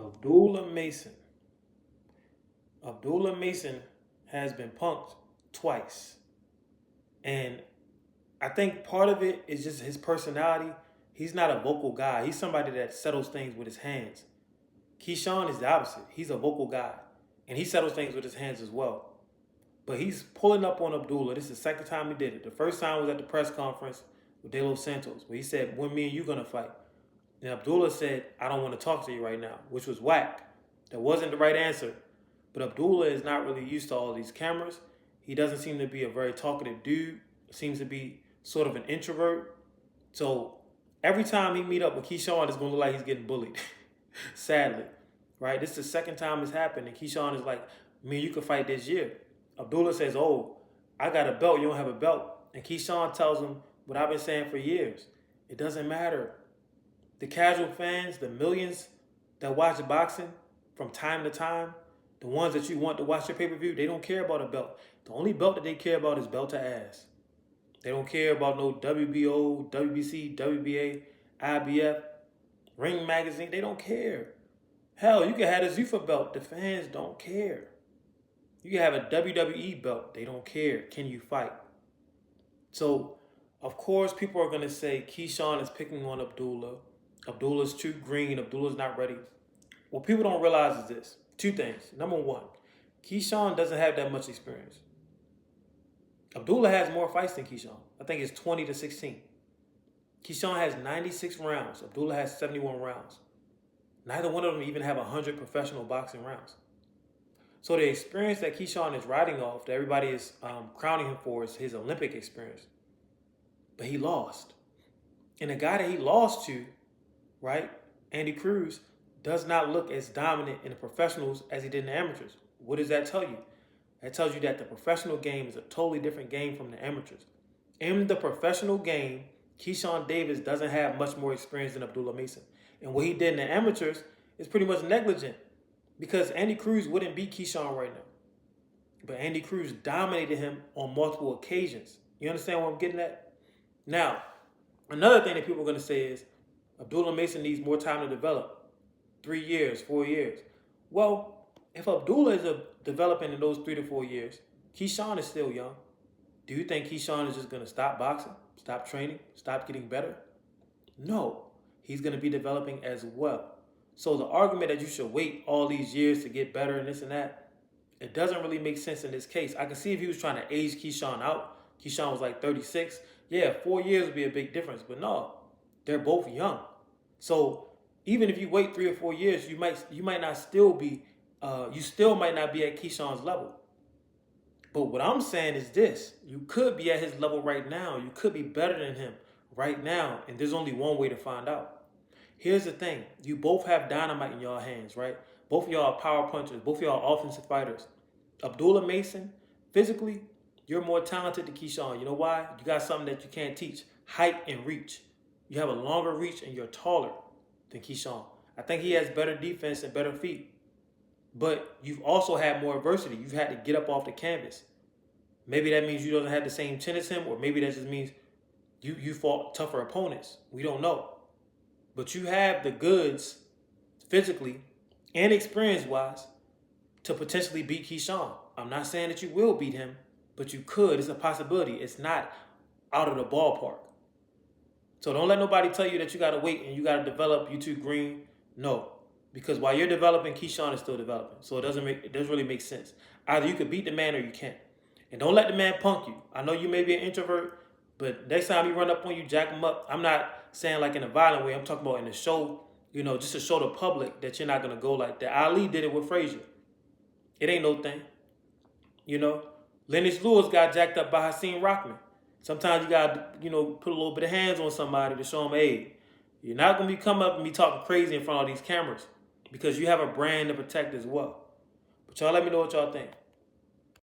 Abdullah Mason. Abdullah Mason has been punked twice. And I think part of it is just his personality. He's not a vocal guy. He's somebody that settles things with his hands. Keyshawn is the opposite. He's a vocal guy. And he settles things with his hands as well. But he's pulling up on Abdullah. This is the second time he did it. The first time was at the press conference with De Los Santos, where he said, when me and you gonna fight? And Abdullah said, I don't want to talk to you right now, which was whack. That wasn't the right answer. But Abdullah is not really used to all these cameras. He doesn't seem to be a very talkative dude. Seems to be sort of an introvert. So every time he meet up with Keyshawn, it's going to look like he's getting bullied. Sadly. Right? This is the second time it's happened. And Keyshawn is like, man, you can fight this year. Abdullah says, oh, I got a belt. You don't have a belt. And Keyshawn tells him what I've been saying for years. It doesn't matter. The casual fans, the millions that watch boxing from time to time, the ones that you want to watch your pay-per-view, they don't care about a belt. The only belt that they care about is belt to ass. They don't care about no WBO, WBC, WBA, IBF, Ring Magazine. They don't care. Hell, you can have a Zuffa belt. The fans don't care. You can have a WWE belt. They don't care. Can you fight? So, of course, people are going to say Keyshawn is picking on Abdullah. Abdullah's too green. Abdullah's not ready. What people don't realize is this. Two things. Number one, Keyshawn doesn't have that much experience. Abdullah has more fights than Keyshawn. I think it's 20-16. Keyshawn has 96 rounds. Abdullah has 71 rounds. Neither one of them even have 100 professional boxing rounds. So the experience that Keyshawn is riding off, that everybody is crowning him for, is his Olympic experience. But he lost. And the guy that he lost to, right, Andy Cruz, does not look as dominant in the professionals as he did in the amateurs. What does that tell you? That tells you that the professional game is a totally different game from the amateurs. In the professional game, Keyshawn Davis doesn't have much more experience than Abdullah Mason. And what he did in the amateurs is pretty much negligent, because Andy Cruz wouldn't beat Keyshawn right now. But Andy Cruz dominated him on multiple occasions. You understand what I'm getting at? Now, another thing that people are going to say is Abdullah Mason needs more time to develop. 3 years, 4 years. Well, if Abdullah is developing in those 3 to 4 years, Keyshawn is still young. Do you think Keyshawn is just going to stop boxing, stop training, stop getting better? No, he's going to be developing as well. So the argument that you should wait all these years to get better and this and that, it doesn't really make sense in this case. I can see if he was trying to age Keyshawn out. Keyshawn was like 36. Yeah, 4 years would be a big difference. But no, they're both young. So even if you wait 3 or 4 years, you might not still be, you still might not be at Keyshawn's level. But what I'm saying is this: you could be at his level right now. You could be better than him right now, and there's only one way to find out. Here's the thing: you both have dynamite in your hands, right? Both of y'all are power punchers. Both of y'all are offensive fighters. Abdullah Mason, physically, you're more talented than Keyshawn. You know why? You got something that you can't teach: height and reach. You have a longer reach, and you're taller than Keyshawn. I think he has better defense and better feet. But you've also had more adversity. You've had to get up off the canvas. Maybe that means you don't have the same chin as him, or maybe that just means you fought tougher opponents. We don't know. But you have the goods, physically and experience-wise, to potentially beat Keyshawn. I'm not saying that you will beat him, but you could. It's a possibility. It's not out of the ballpark. So don't let nobody tell you that you got to wait and you got to develop, you too green. No. Because while you're developing, Keyshawn is still developing. So it doesn't really make sense. Either you could beat the man or you can't. And don't let the man punk you. I know you may be an introvert, but next time he run up on you, jack him up. I'm not saying like in a violent way. I'm talking about in the show, just to show the public that you're not going to go like that. Ali did it with Frazier. It ain't no thing. Lennox Lewis got jacked up by Hakeem Rockman. Sometimes you got to, put a little bit of hands on somebody to show them, hey, you're not going to be coming up and be talking crazy in front of these cameras, because you have a brand to protect as well. But y'all let me know what y'all think.